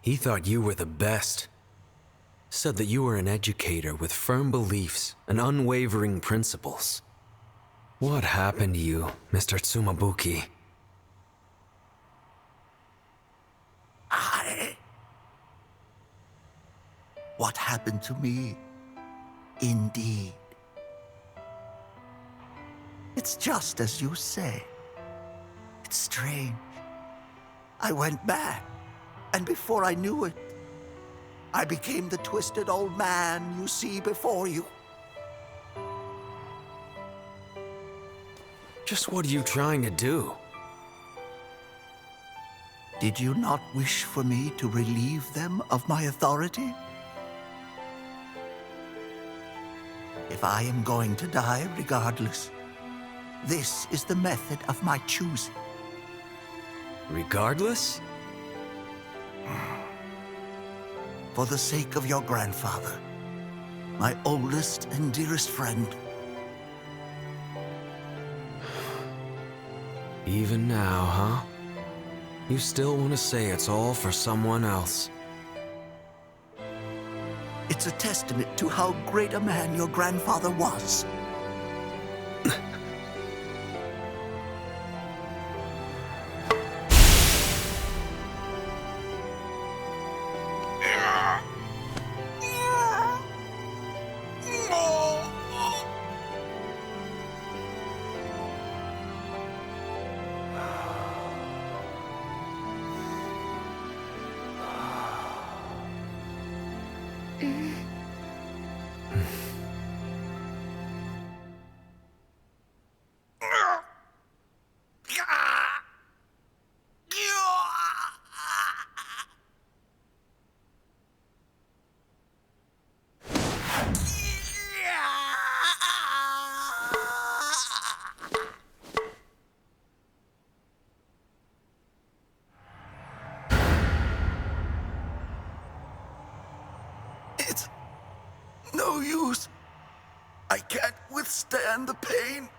He thought you were the best. Said that you were an educator with firm beliefs and unwavering principles. What happened to you, Mr. Tsumabuki? What happened to me? Indeed. It's just as you say. It's strange. I went back, and before I knew it, I became the twisted old man you see before you. Just what are you trying to do? Did you not wish for me to relieve them of my authority? If I am going to die regardless, this is the method of my choosing. Regardless? For the sake of your grandfather, my oldest and dearest friend. Even now, huh? You still want to say it's all for someone else? It's a testament to how great a man your grandfather was. It's no use. I can't withstand the pain.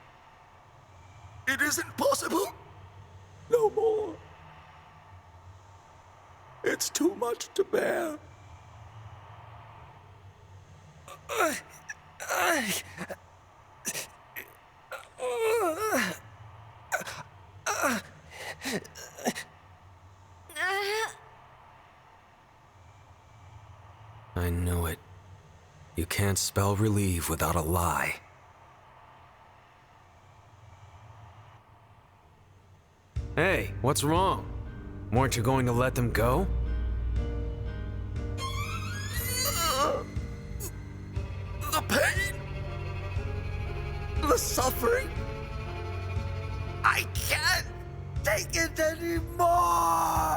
It isn't possible. No more. It's too much to bear. I knew it. You can't spell relieve without a lie. Hey, what's wrong? Weren't you going to let them go? The pain. The suffering. I can't take it anymore.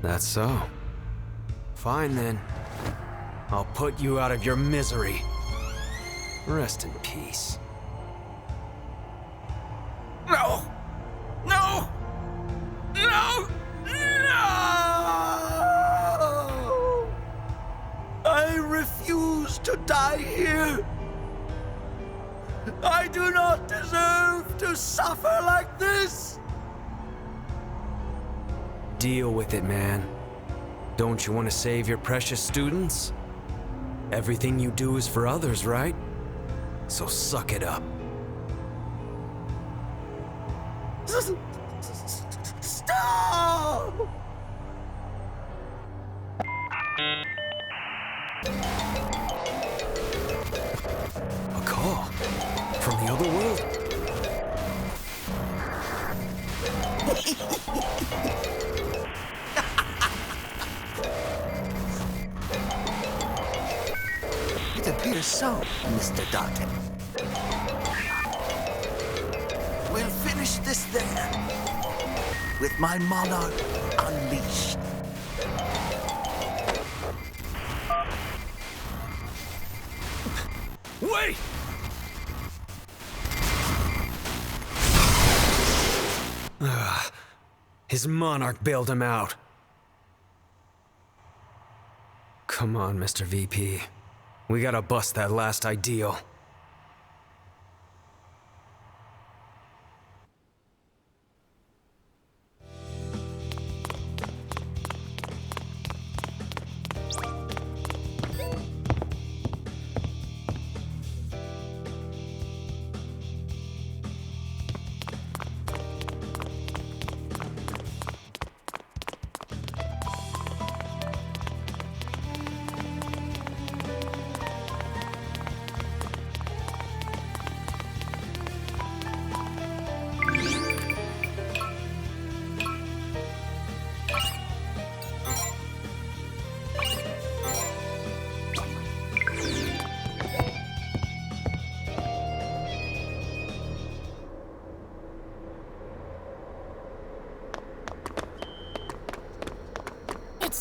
That's so. Fine then. I'll put you out of your misery. Rest in peace. No! No! No! No! I refuse to die here. I do not deserve to suffer like this. Deal with it, man. Don't you want to save your precious students? Everything you do is for others, right? So suck it up. Stop! A call from the other world. It appears so, Mr. Date. We'll finish this there, with my monarch unleashed. Wait! His monarch bailed him out. Come on, Mr. VP. We gotta bust that last ideal.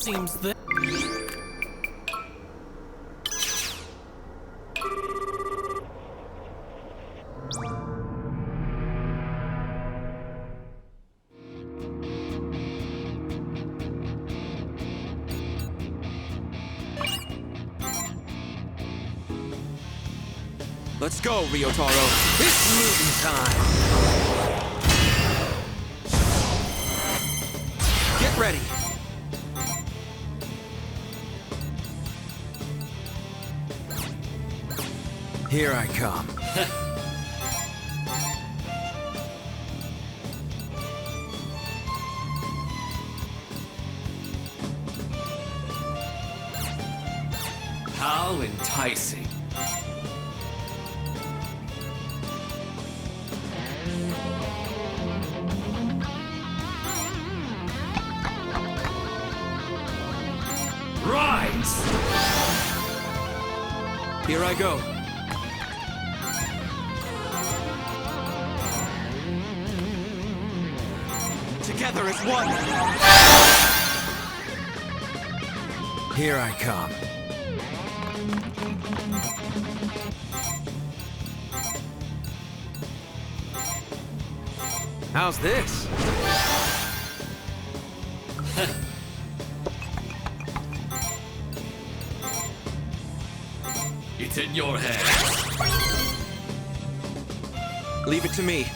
seems that... Let's go, Ryotaro. It's meeting time! Get ready. Here I come. How enticing. Rise! Here I go. Together as one. Here I come. How's this? It's in your hands. Leave it to me.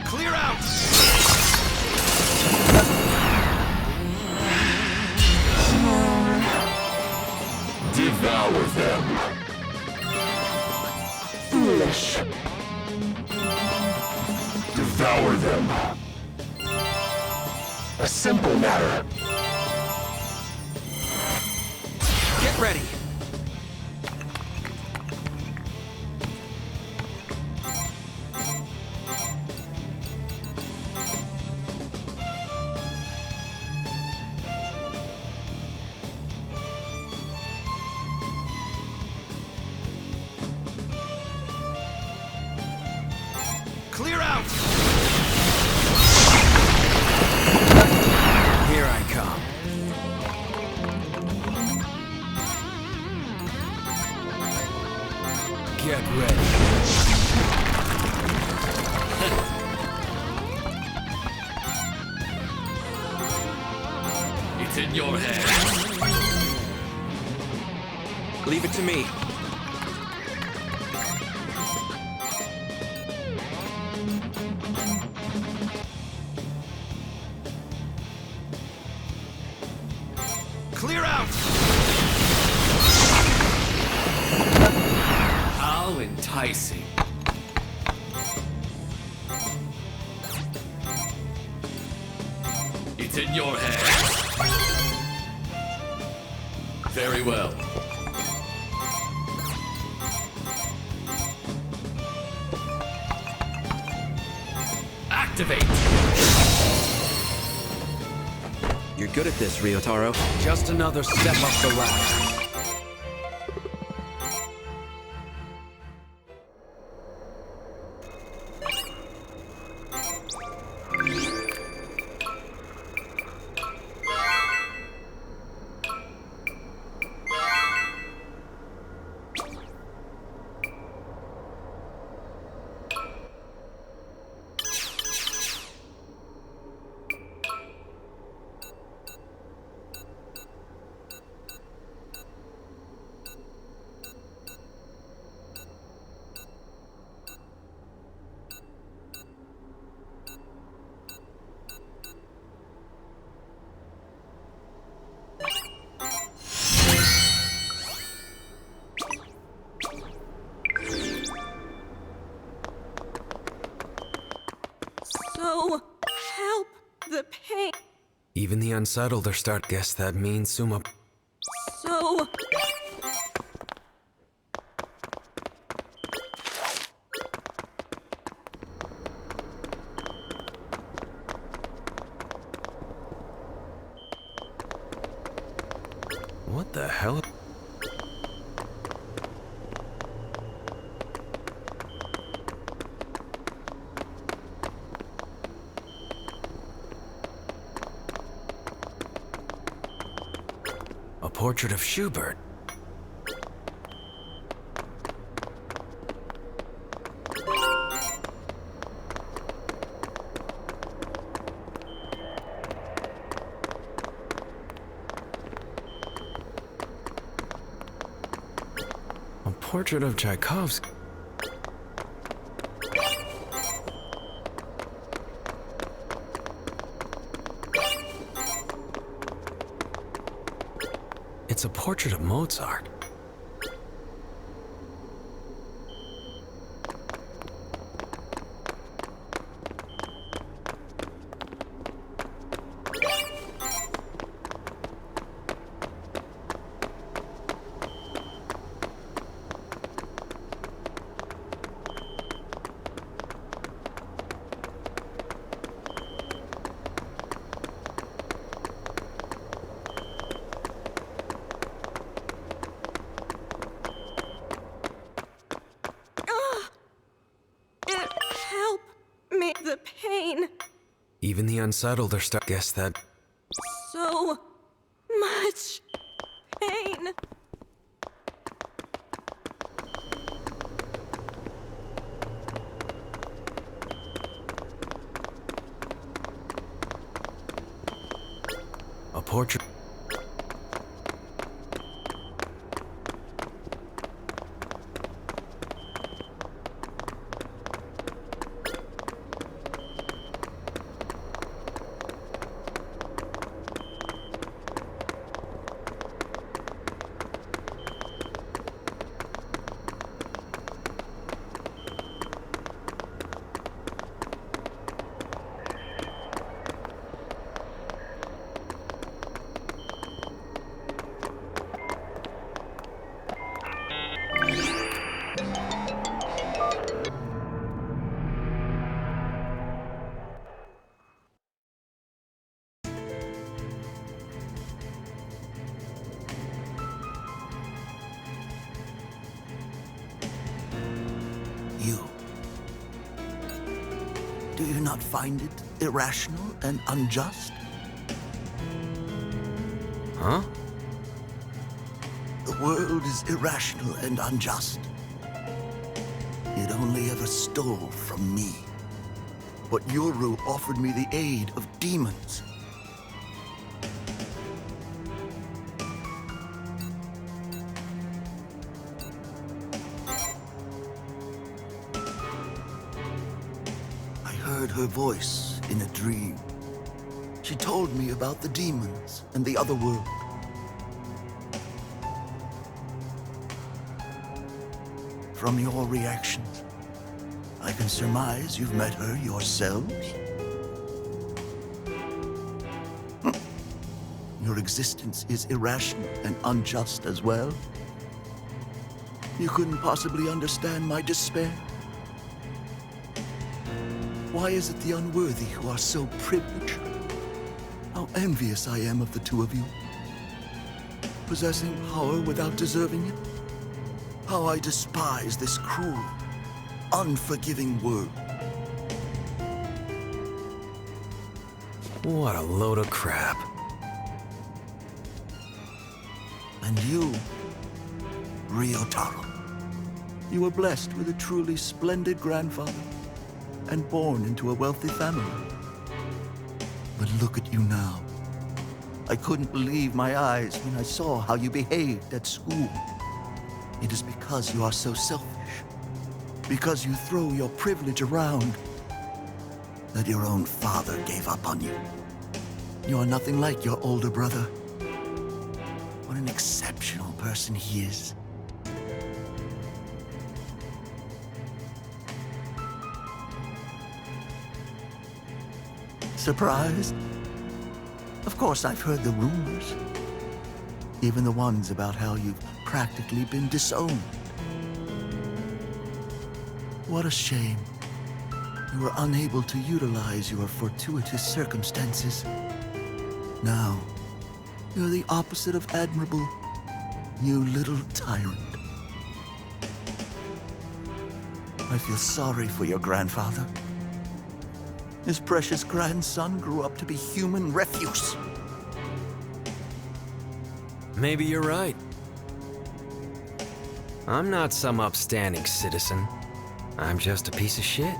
Clear out! Devour them. Foolish. Devour them. A simple matter. Get ready. Clear out! Here I come. Get ready. It's in your hands. Leave it to me. Clear out! How enticing. It's in your hands. Very well. Activate! You're good at this, Ryotaro. Just another step up the ladder. So, help the pain. Even the unsettled are start guess that means Suma. So, The hell? A portrait of Schubert. A portrait of Tchaikovsky. It's a portrait of Mozart. Help me. The pain. Even the unsettled are guess that. So much pain. A portrait. You. Do you not find it irrational and unjust? Huh? The world is irrational and unjust. It only ever stole from me. But Yoru offered me the aid of demons. I heard her voice in a dream. She told me about the demons and the other world. From your reactions, I can surmise you've met her yourselves. Your existence is irrational and unjust as well. You couldn't possibly understand my despair. Why is it the unworthy who are so privileged? How envious I am of the two of you. Possessing power without deserving it. How I despise this cruel, unforgiving world. What a load of crap. And you, Ryotaro, you were blessed with a truly splendid grandfather and born into a wealthy family. But look at you now. I couldn't believe my eyes when I saw how you behaved at school. It is because you are so selfish, because you throw your privilege around, that your own father gave up on you. You are nothing like your older brother. What an exceptional person he is. Surprised? Of course, I've heard the rumors. Even the ones about how you've practically been disowned. What a shame. You were unable to utilize your fortuitous circumstances. Now, you're the opposite of admirable You little tyrant. I feel sorry for your grandfather. His precious grandson grew up to be human refuse. Maybe you're right. I'm not some upstanding citizen. I'm just a piece of shit.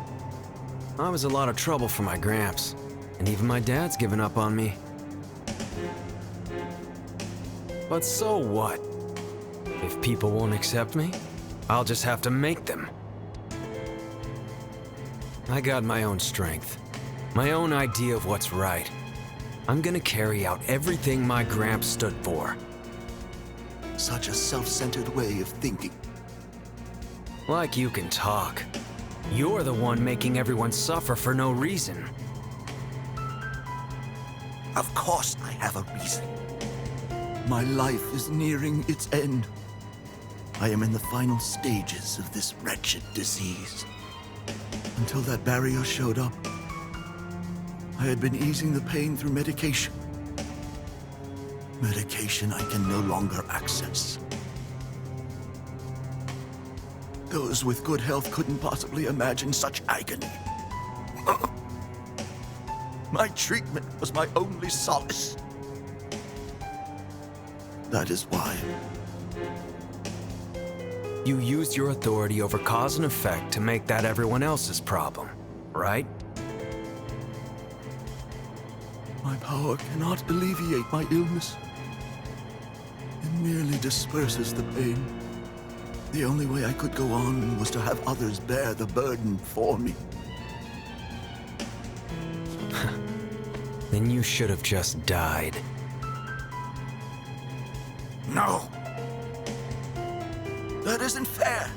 I was a lot of trouble for my gramps, and even my dad's given up on me. But so what? If people won't accept me, I'll just have to make them. I got my own strength, my own idea of what's right. I'm gonna carry out everything my gramps stood for. Such a self-centered way of thinking. Like you can talk. You're the one making everyone suffer for no reason. Of course I have a reason. My life is nearing its end. I am in the final stages of this wretched disease. Until that barrier showed up, I had been easing the pain through medication. Medication I can no longer access. Those with good health couldn't possibly imagine such agony. My treatment was my only solace. That is why. You used your authority over cause and effect to make that everyone else's problem, right? My power cannot alleviate my illness. It merely disperses the pain. The only way I could go on was to have others bear the burden for me. Then you should have just died. No. That isn't fair.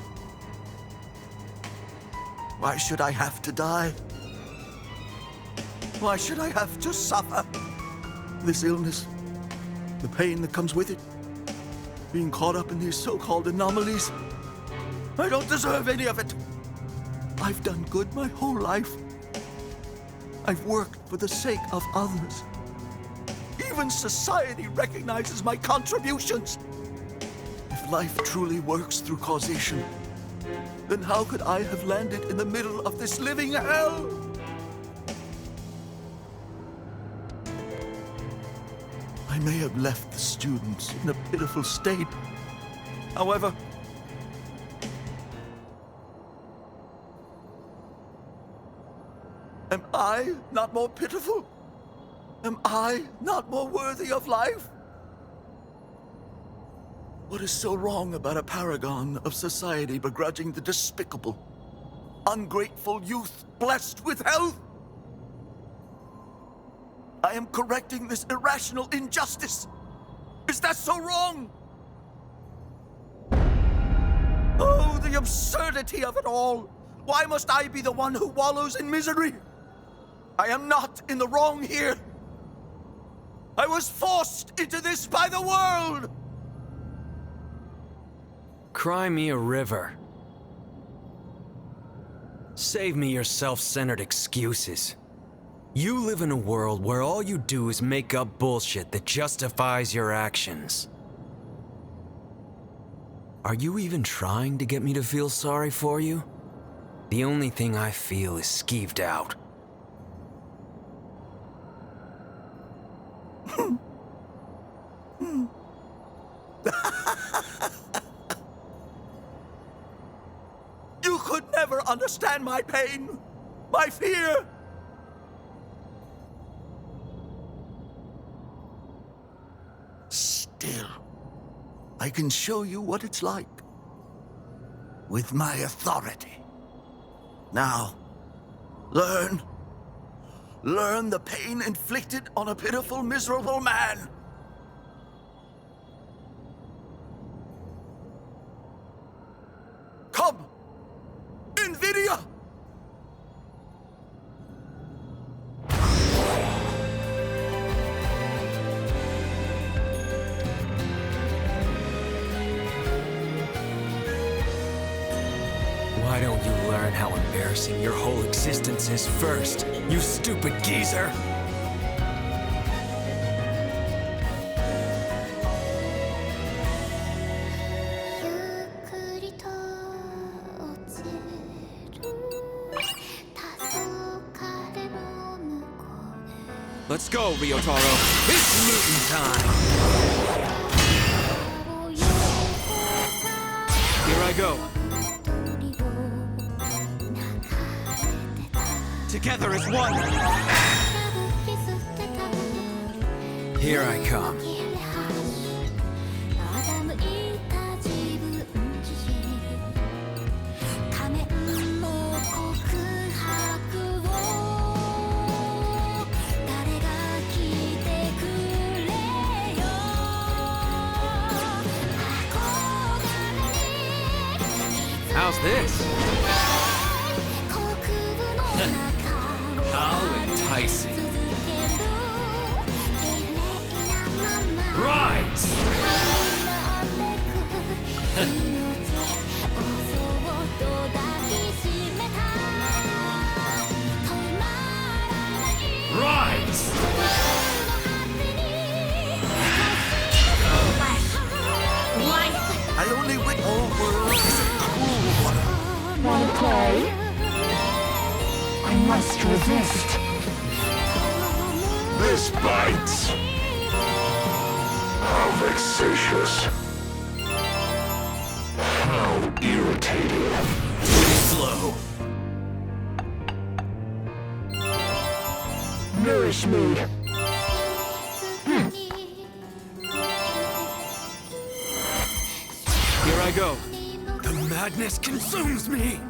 Why should I have to die? Why should I have to suffer? This illness, the pain that comes with it, being caught up in these so-called anomalies. I don't deserve any of it. I've done good my whole life. I've worked for the sake of others. Even society recognizes my contributions. If life truly works through causation, then how could I have landed in the middle of this living hell? I may have left the students in a pitiful state. However, am I not more pitiful? Am I not more worthy of life? What is so wrong about a paragon of society begrudging the despicable, ungrateful youth blessed with health? I am correcting this irrational injustice. Is that so wrong? Oh, the absurdity of it all. Why must I be the one who wallows in misery? I am not in the wrong here. I was forced into this by the world. Cry me a river. Save me your self-centered excuses. You live in a world where all you do is make up bullshit that justifies your actions. Are you even trying to get me to feel sorry for you? The only thing I feel is skeeved out. You could never understand my pain, my fear. Still, I can show you what it's like. With my authority. Now, learn. Learn the pain inflicted on a pitiful, miserable man. Come! Invidia! Why don't you learn how embarrassing your whole existence is first, you stupid geezer? Let's go, Ryotaro. It's looting time! Here I go. Together as one. Here I come. How's this? How enticing. Rise! Rise! I only went over is a cruel one. Want to play? I must resist. This bites. How vexatious. How irritating. Slow. Nourish me. Here I go. The madness consumes me!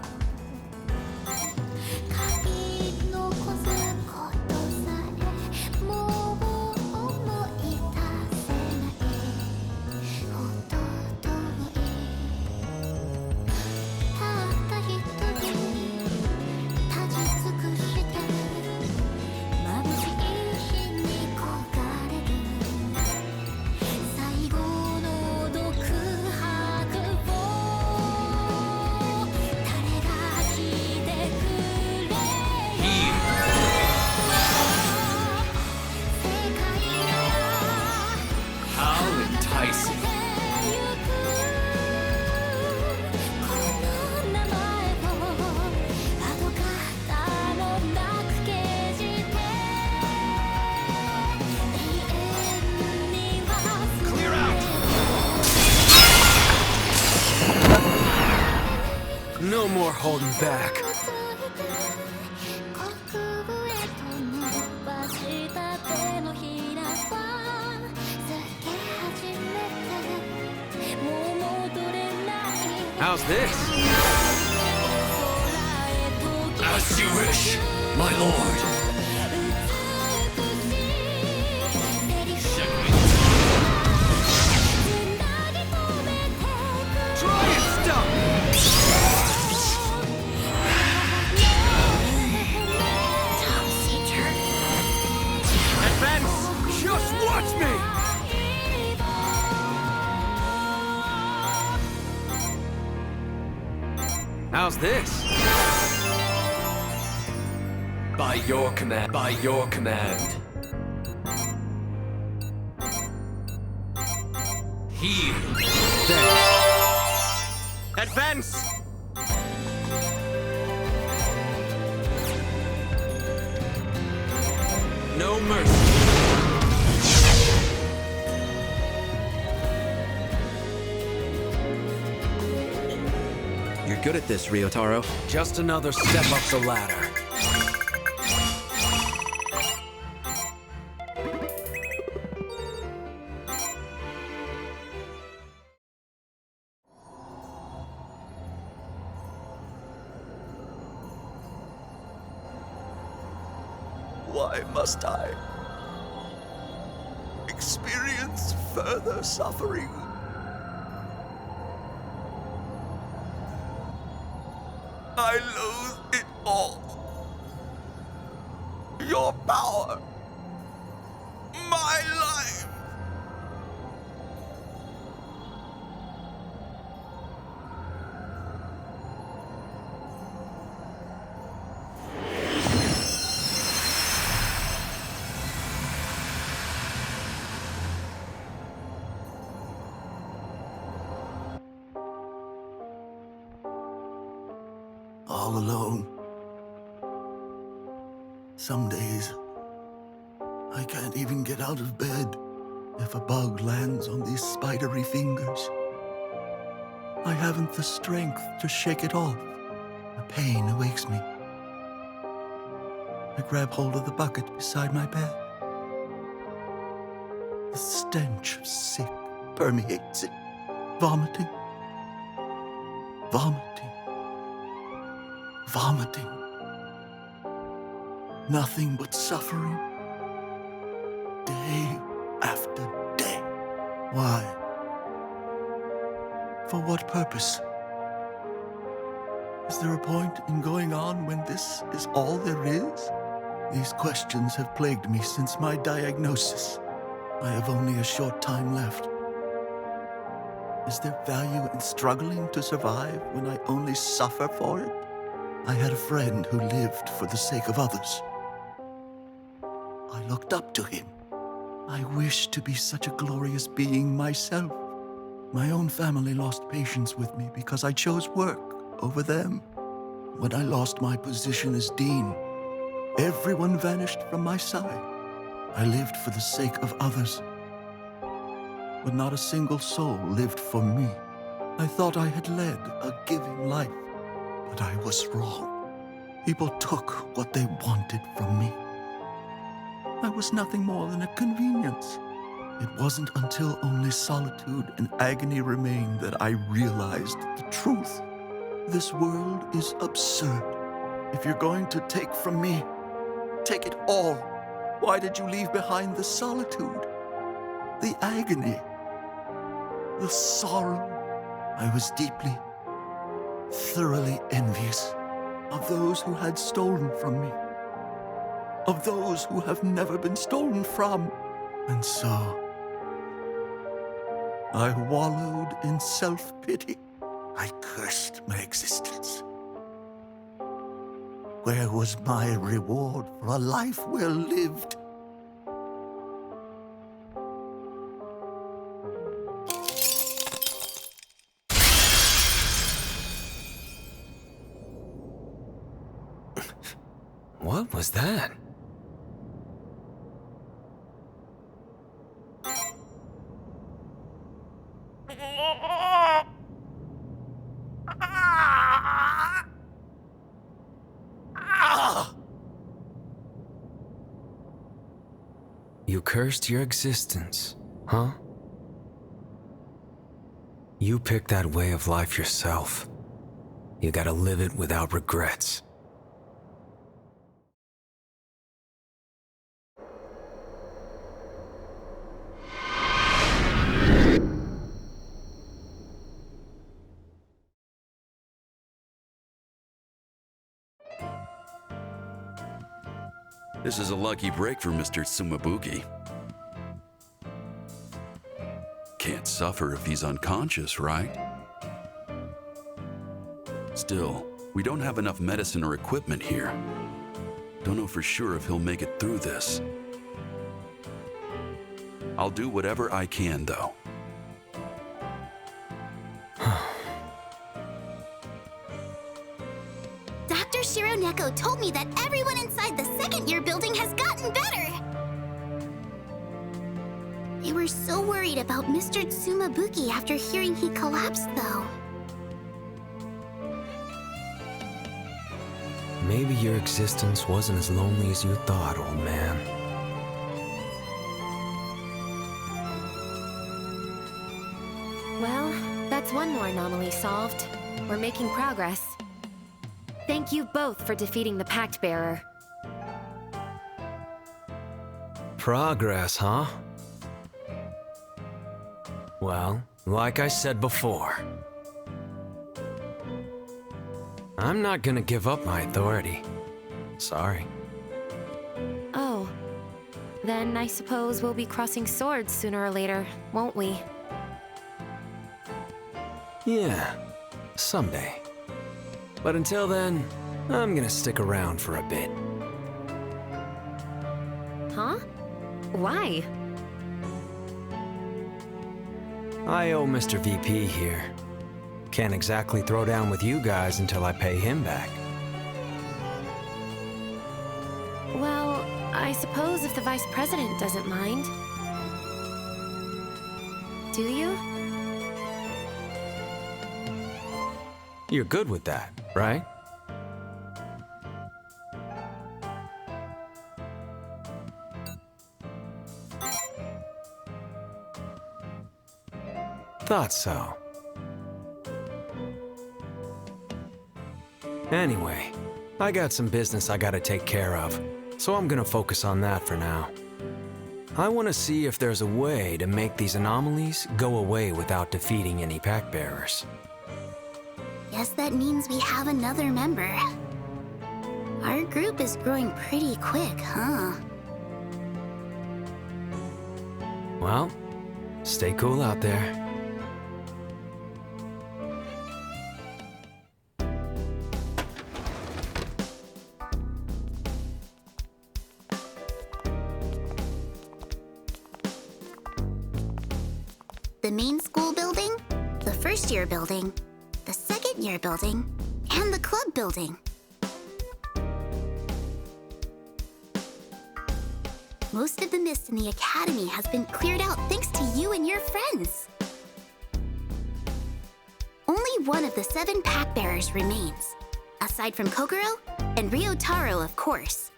How enticing. Clear out. No more holding back. How's this? As you wish, my lord. Try and stop! Advance! Just watch me! How's this? By your command. By your command. Heal. Thanks. Advance! No mercy. You're good at this, Ryotaro. Just another step up the ladder. Why must I experience further suffering? I loathe it all. Your power. My life. All alone. Some days, I can't even get out of bed if a bug lands on these spidery fingers. I haven't the strength to shake it off. The pain awakes me. I grab hold of the bucket beside my bed. The stench of sick permeates it. Vomiting. Vomiting. Vomiting. Nothing but suffering. Day after day. Why? For what purpose? Is there a point in going on when this is all there is? These questions have plagued me since my diagnosis. I have only a short time left. Is there value in struggling to survive when I only suffer for it? I had a friend who lived for the sake of others. I looked up to him. I wished to be such a glorious being myself. My own family lost patience with me because I chose work over them. When I lost my position as dean, everyone vanished from my side. I lived for the sake of others, but not a single soul lived for me. I thought I had led a giving life, but I was wrong. People took what they wanted from me. I was nothing more than a convenience. It wasn't until only solitude and agony remained that I realized the truth. This world is absurd. If you're going to take from me, take it all. Why did you leave behind the solitude, the agony, the sorrow? I was deeply, thoroughly envious of those who had stolen from me, of those who have never been stolen from. And so, I wallowed in self-pity. I cursed my existence. Where was my reward for a life well lived? What was that? You cursed your existence, huh? You picked that way of life yourself. You gotta live it without regrets. This is a lucky break for Mr. Tsumabuki. Can't suffer if he's unconscious, right? Still, we don't have enough medicine or equipment here. Don't know for sure if he'll make it through this. I'll do whatever I can, though. Dr. Shironeko told me that everyone inside the second-year building has gotten better. They were so worried about Mr. Tsumabuki after hearing he collapsed, though. Maybe your existence wasn't as lonely as you thought, old man. Well, that's one more anomaly solved. We're making progress. Thank you both for defeating the Pact Bearer. Progress, huh? Well, like I said before, I'm not gonna give up my authority. Sorry. Oh. Then I suppose we'll be crossing swords sooner or later, won't we? Yeah, someday. But until then, I'm gonna stick around for a bit. Huh? Why? I owe Mr. VP here. Can't exactly throw down with you guys until I pay him back. Well, I suppose if the Vice President doesn't mind. Do you? You're good with that, right? Thought so. Anyway, I got some business I gotta take care of, so I'm gonna focus on that for now. I want to see if there's a way to make these anomalies go away without defeating any pack bearers. Guess that means we have another member. Our group is growing pretty quick, huh? Well, stay cool out there. The main school building, the first-year building, the second-year building, and the club building. Most of the mist in the academy has been cleared out thanks to you and your friends. Only one of the 7 pack bearers remains, aside from Kokoro and Ryotaro, of course.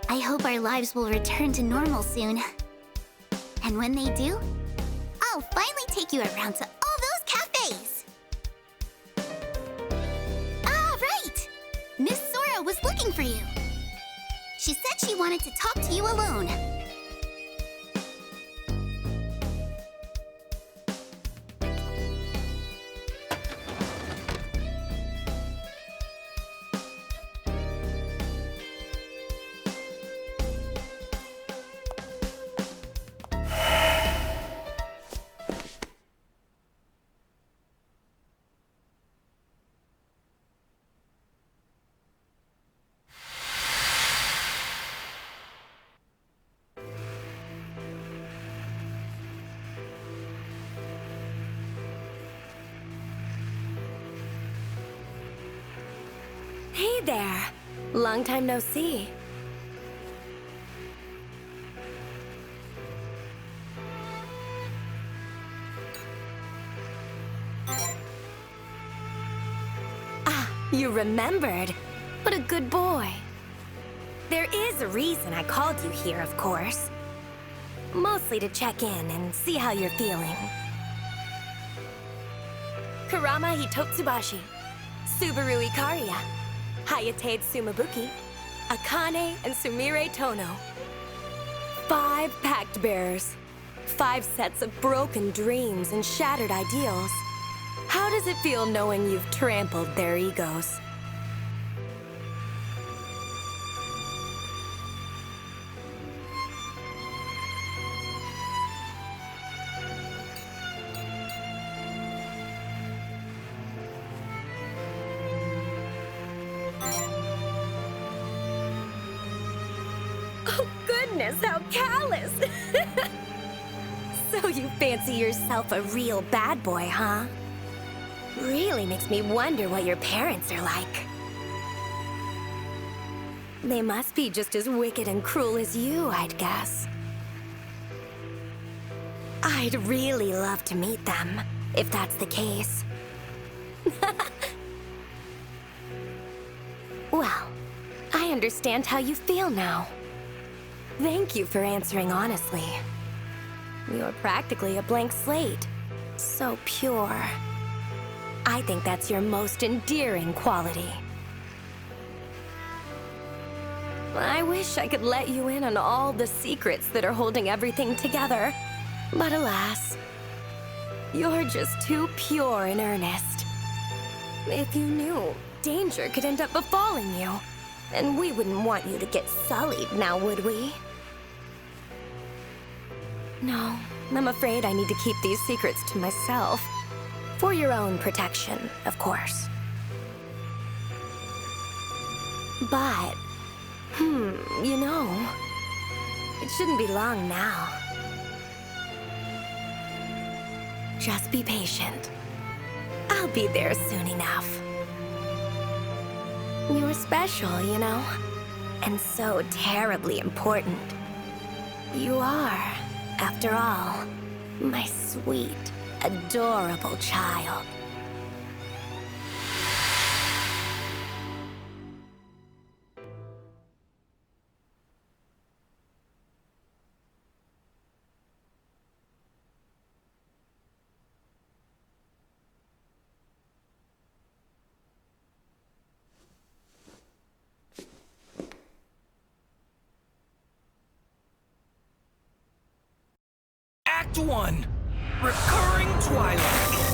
I hope our lives will return to normal soon. And when they do, I'll finally take you around to all those cafes! Ah, right! Miss Sora was looking for you. She said she wanted to talk to you alone. Hey there. Long time no see. Ah, you remembered. What a good boy. There is a reason I called you here, of course. Mostly to check in and see how you're feeling. Kurama Hitotsubashi, Subaru Ikaria, Hayate Sumabuki, Akane and Sumire Tono. 5 pact bearers. 5 sets of broken dreams and shattered ideals. How does it feel knowing you've trampled their egos? Oh goodness, how callous! So you fancy yourself a real bad boy, huh? Really makes me wonder what your parents are like. They must be just as wicked and cruel as you, I'd guess. I'd really love to meet them, if that's the case. Well, I understand how you feel now. Thank you for answering honestly. You're practically a blank slate. So pure. I think that's your most endearing quality. I wish I could let you in on all the secrets that are holding everything together. But alas, you're just too pure and earnest. If you knew, danger could end up befalling you. And we wouldn't want you to get sullied now, would we? No, I'm afraid I need to keep these secrets to myself. For your own protection, of course. But, you know, it shouldn't be long now. Just be patient. I'll be there soon enough. You're special, you know. and so terribly important. You are, after all, my sweet, adorable child. Act 1. Recurring Twilight.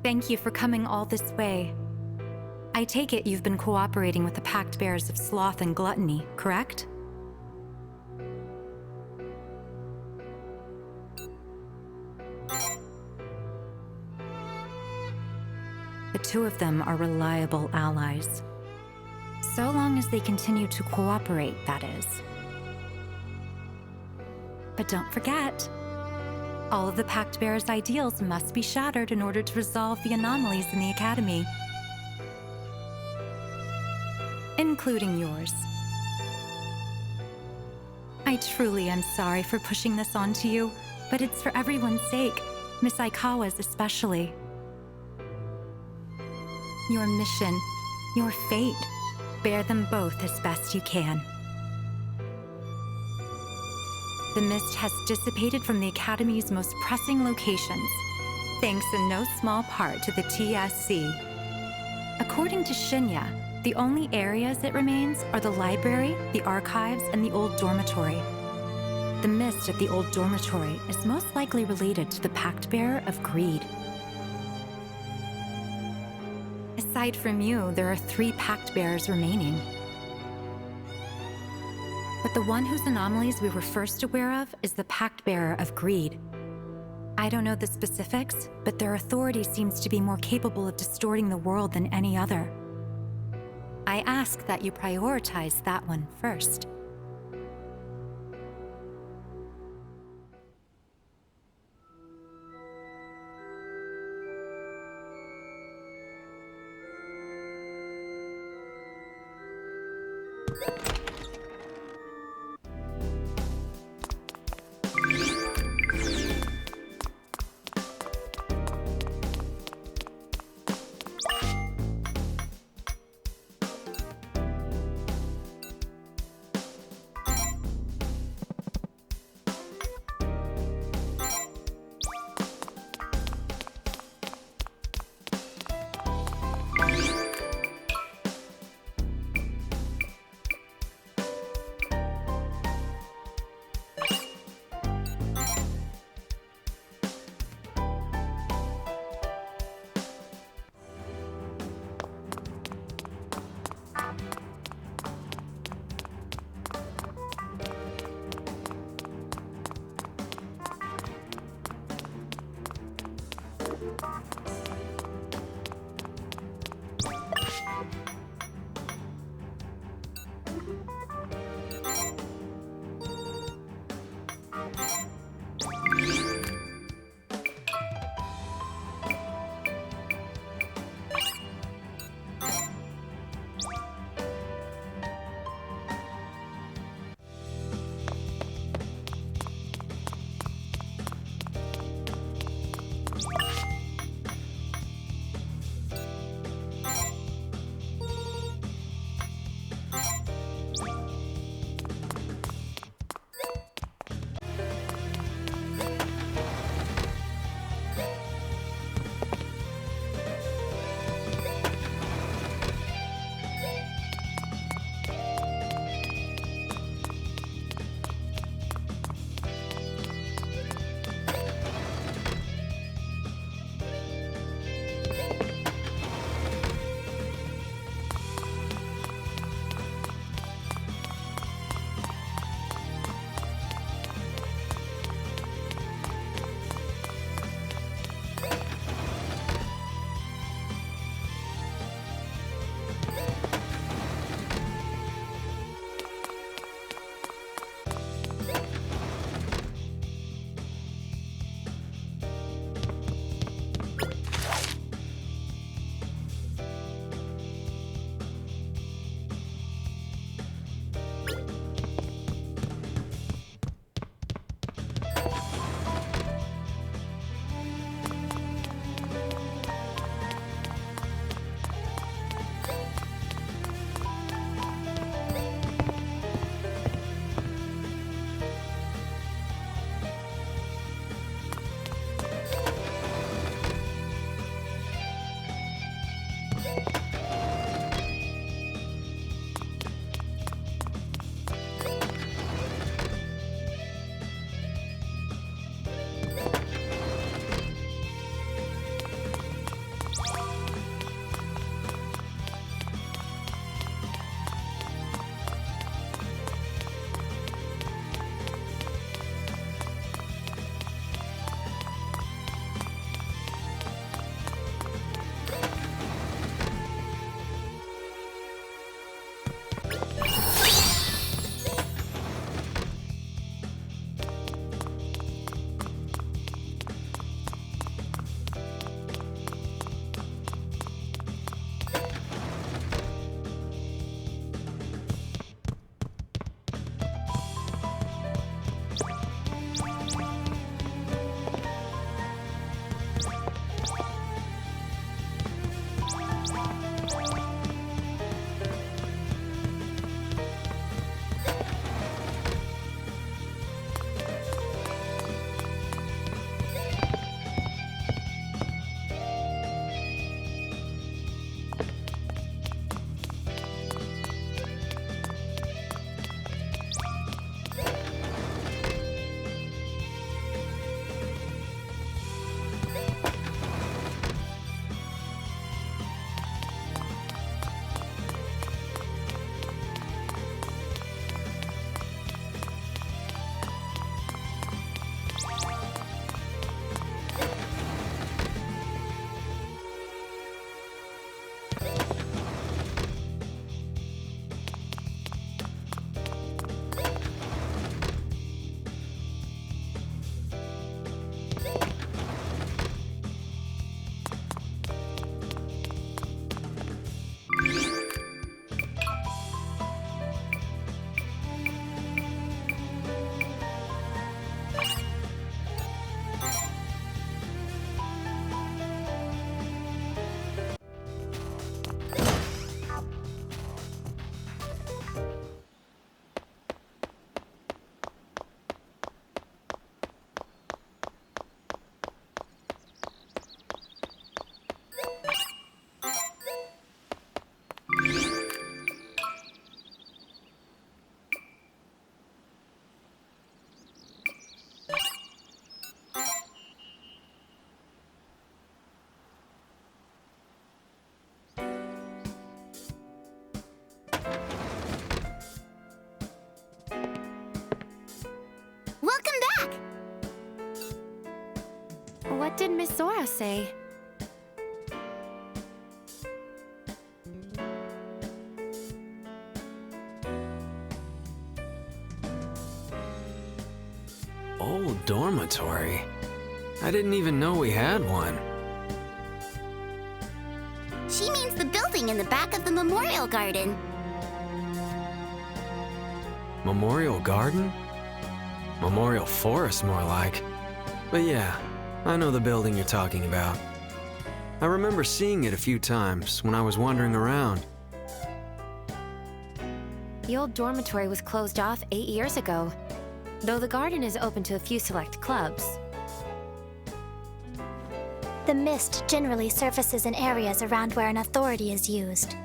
Thank you for coming all this way. I take it you've been cooperating with the Pact Bears of Sloth and Gluttony, correct? The two of them are reliable allies. So long as they continue to cooperate, that is. But don't forget, all of the Pact Bearers' ideals must be shattered in order to resolve the anomalies in the Academy. Including yours. I truly am sorry for pushing this onto you, but it's for everyone's sake, Miss Aikawa's especially. Your mission, your fate, bear them both as best you can. The mist has dissipated from the Academy's most pressing locations, thanks in no small part to the TSC. According to Shinya, the only areas it remains are the library, the archives, and the old dormitory. The mist at the old dormitory is most likely related to the Pact Bearer of Greed. Aside from you, there are 3 Pact Bearers remaining. But the one whose anomalies we were first aware of is the Pact Bearer of Greed. I don't know the specifics, but their authority seems to be more capable of distorting the world than any other. I ask that you prioritize that one first. Welcome back! What did Miss Zora say? Old dormitory. I didn't even know we had one. She means the building in the back of the Memorial Garden. Memorial Garden? Memorial Forest, more like. But yeah, I know the building you're talking about. I remember seeing it a few times when I was wandering around. The old dormitory was closed off 8 years ago, though the garden is open to a few select clubs. The mist generally surfaces in areas around where an authority is used.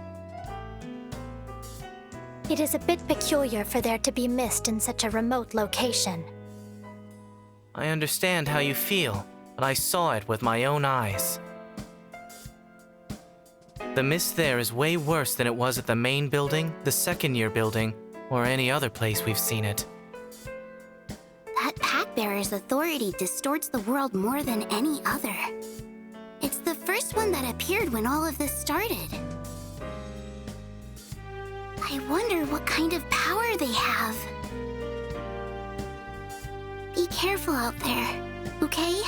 It is a bit peculiar for there to be mist in such a remote location. I understand how you feel, but I saw it with my own eyes. The mist there is way worse than it was at the main building, the second-year building, or any other place we've seen it. That Pack-Bearer's authority distorts the world more than any other. It's the first one that appeared when all of this started. I wonder what kind of power they have. Be careful out there, okay?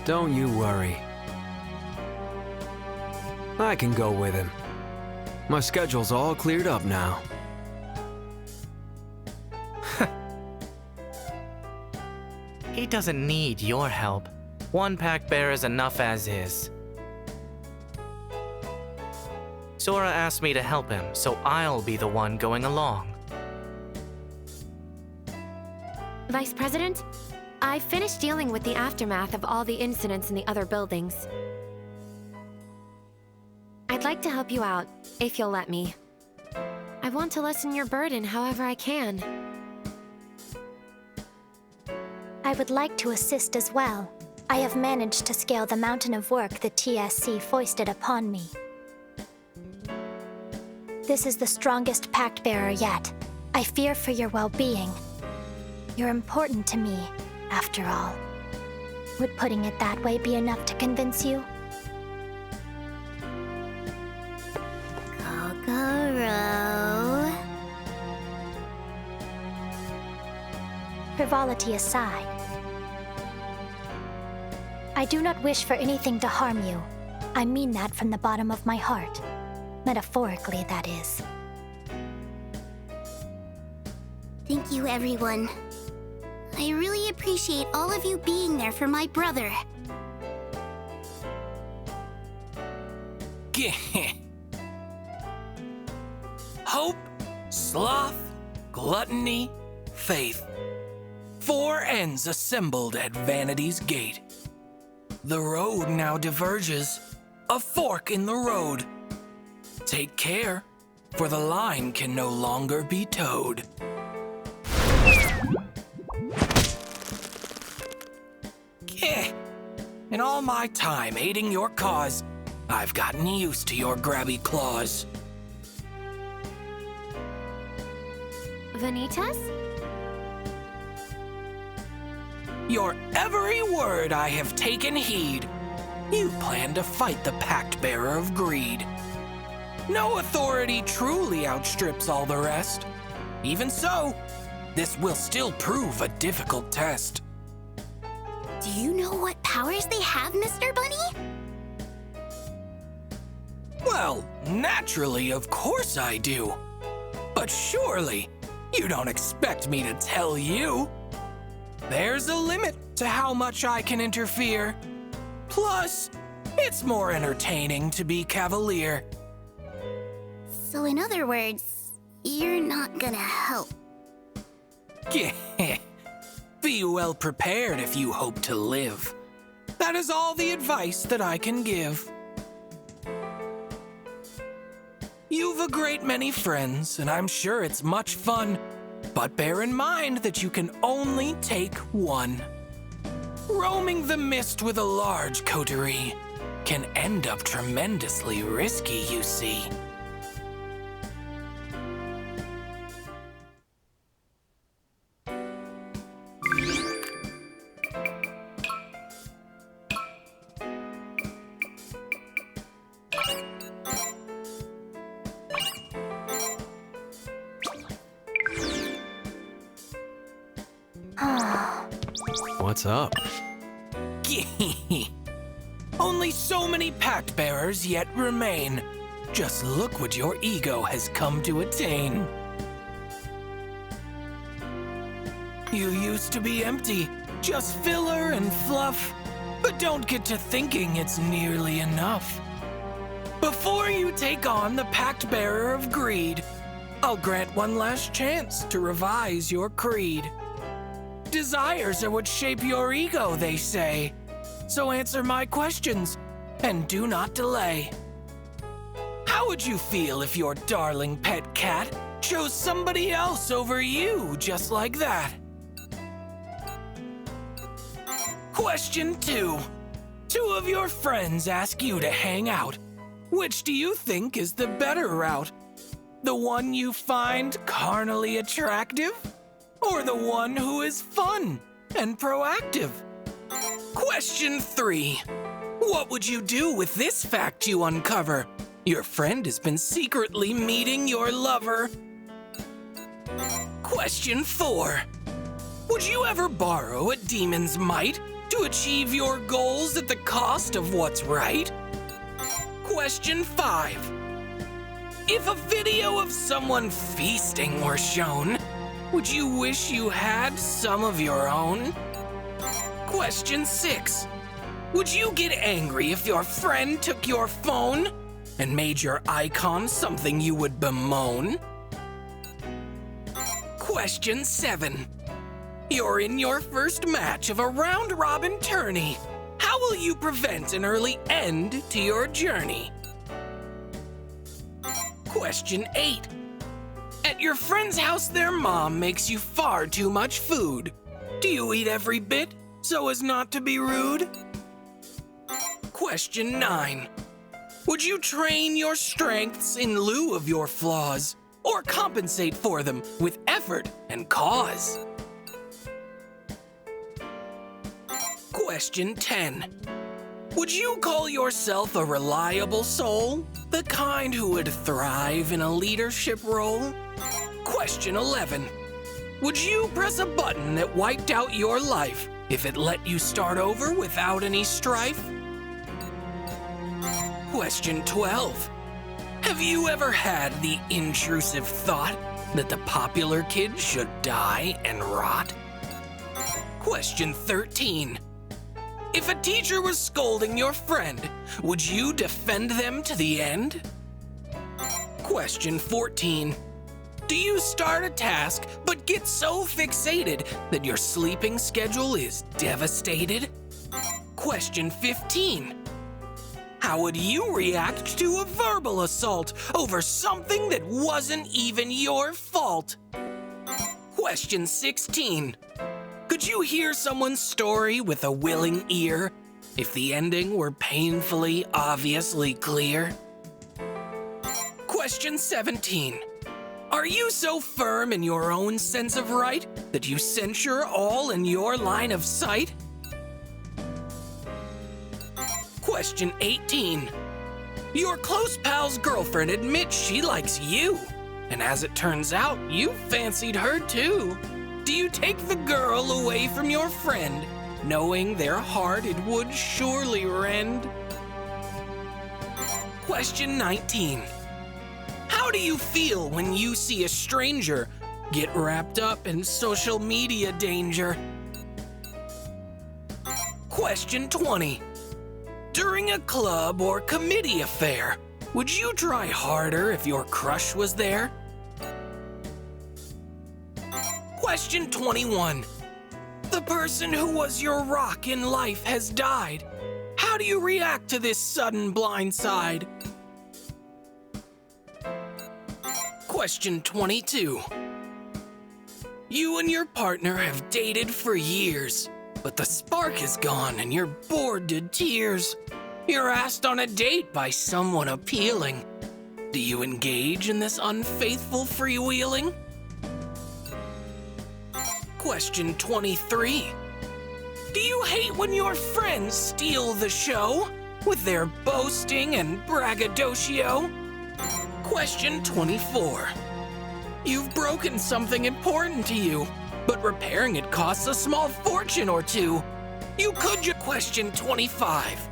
Don't you worry. I can go with him. My schedule's all cleared up now. He doesn't need your help. One pack bearer is enough as is. Zora asked me to help him, so I'll be the one going along. Vice President, I finished dealing with the aftermath of all the incidents in the other buildings. I'd like to help you out, if you'll let me. I want to lessen your burden however I can. I would like to assist as well. I have managed to scale the mountain of work the TSC foisted upon me. This is the strongest pact bearer yet. I fear for your well-being. You're important to me, after all. Would putting it that way be enough to convince you? Kokoro. Frivolity aside, I do not wish for anything to harm you. I mean that from the bottom of my heart. Metaphorically, that is. Thank you, everyone. I really appreciate all of you being there for my brother. Hope, sloth, gluttony, faith. 4 ends assembled at Vanity's gate. The road now diverges, a fork in the road. Take care, for the line can no longer be towed. In all my time aiding your cause, I've gotten used to your grabby claws. Vanitas? Your every word I have taken heed. You plan to fight the Pact Bearer of Greed. No authority truly outstrips all the rest. Even so, this will still prove a difficult test. Do you know what powers they have, Mr. Bunny? Well, naturally, of course I do. But surely, you don't expect me to tell you. There's a limit to how much I can interfere. Plus, it's more entertaining to be cavalier. So in other words, you're not gonna help. Be well prepared if you hope to live. That is all the advice that I can give. You've a great many friends, and I'm sure it's much fun. But bear in mind that you can only take one. Roaming the mist with a large coterie can end up tremendously risky, you see. What's up? Only so many Pact Bearers yet remain. Just look what your ego has come to attain. You used to be empty, just filler and fluff, but don't get to thinking it's nearly enough. Before you take on the Pact Bearer of Greed, I'll grant one last chance to revise your creed. Desires are what shape your ego, they say. So answer my questions, and do not delay. How would you feel if your darling pet cat chose somebody else over you just like that? Question 2. 2 of your friends ask you to hang out. Which do you think is the better route? The one you find carnally attractive? Or the one who is fun and proactive? Question 3. What would you do with this fact you uncover? Your friend has been secretly meeting your lover. Question 4. Would you ever borrow a demon's might to achieve your goals at the cost of what's right? Question 5. If a video of someone feasting were shown, would you wish you had some of your own? Question 6. Would you get angry if your friend took your phone and made your icon something you would bemoan? Question 7. You're in your first match of a round-robin tourney. How will you prevent an early end to your journey? Question 8. At your friend's house, their mom makes you far too much food. Do you eat every bit so as not to be rude? Question 9. Would you train your strengths in lieu of your flaws, or compensate for them with effort and cause? Question 10. Would you call yourself a reliable soul? The kind who would thrive in a leadership role? Question 11. Would you press a button that wiped out your life if it let you start over without any strife? Question 12. Have you ever had the intrusive thought that the popular kid should die and rot? Question 13. If a teacher was scolding your friend, would you defend them to the end? Question 14. Do you start a task but get so fixated that your sleeping schedule is devastated? Question 15. How would you react to a verbal assault over something that wasn't even your fault? Question 16. Could you hear someone's story with a willing ear if the ending were painfully, obviously clear? Question 17. Are you so firm in your own sense of right that you censure all in your line of sight? Question 18. Your close pal's girlfriend admits she likes you, and as it turns out, you fancied her too. Do you take the girl away from your friend, knowing their heart it would surely rend? Question 19. How do you feel when you see a stranger get wrapped up in social media danger? Question 20. During a club or committee affair, would you try harder if your crush was there? Question 21. The person who was your rock in life has died. How do you react to this sudden blindside? Question 22. You and your partner have dated for years, but the spark is gone and you're bored to tears. You're asked on a date by someone appealing. Do you engage in this unfaithful freewheeling? Question 23. Do you hate when your friends steal the show with their boasting and braggadocio? Question 24. You've broken something important to you, but repairing it costs a small fortune or two. You could just... Question 25.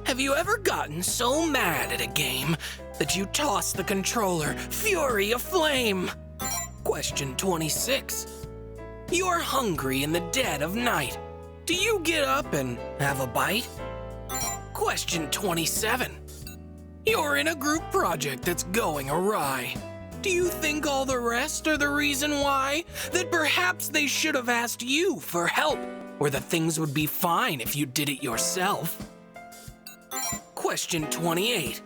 Have you ever gotten so mad at a game that you toss the controller, fury aflame? Question 26. You're hungry in the dead of night. Do you get up and have a bite? Question 27. You're in a group project that's going awry. Do you think all the rest are the reason why? That perhaps they should have asked you for help, or that things would be fine if you did it yourself? Question 28.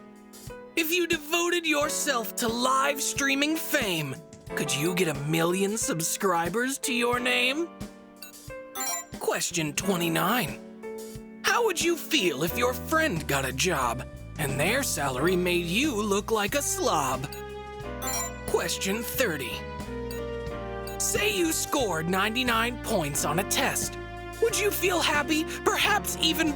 If you devoted yourself to live streaming fame, could you get 1 million subscribers to your name? Question 29. How would you feel if your friend got a job and their salary made you look like a slob? Question 30. Say you scored 99 points on a test. Would you feel happy, perhaps even